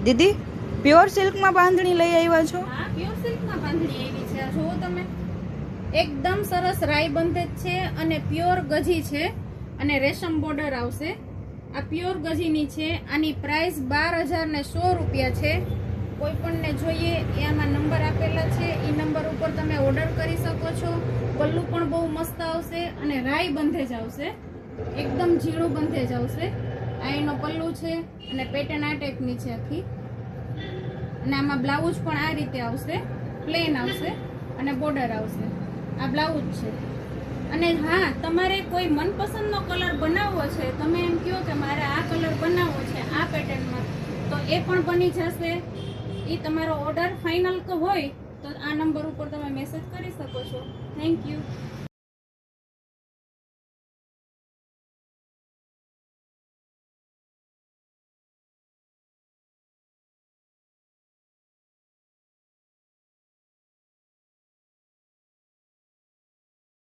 દીદી pure સિલ્કમાં બાંધણી લઈ આવ્યા છો? હા, પ્યોર સિલ્કમાં બાંધણી આવી છે. આ જુઓ તમે, એકદમ સરસ રાઈ બંધેજ છે અને પ્યોર ગજી છે અને રેશમ બોર્ડર આવશે. આ પ્યોર ગજીની છે. આની પ્રાઇસ 12,100 રૂપિયા છે. કોઈ પણને જોઈએ એ આમાં નંબર આપેલા છે, એ નંબર ઉપર તમે ઓર્ડર કરી શકો છો. પલ્લું પણ બહુ મસ્ત આવશે અને રાઈ બંધેજ આવશે, એકદમ ઝીણું બંધેજ આવશે. આ એનો પલ્લું છે અને પેટર્ન આ ટાઈપની છે આખી. અને આમાં બ્લાઉઝ પણ આ રીતે આવશે, પ્લેન આવશે અને બોર્ડર આવશે. આ બ્લાઉઝ છે. અને હા, તમારે કોઈ મનપસંદનો કલર બનાવવો છે, તમે એમ કહો કે મારે આ કલર બનાવવો છે આ પેટર્નમાં, તો એ પણ બની જશે. એ તમારો ઓર્ડર ફાઇનલ હોય તો આ નંબર ઉપર તમે મેસેજ કરી શકો છો. Thank you.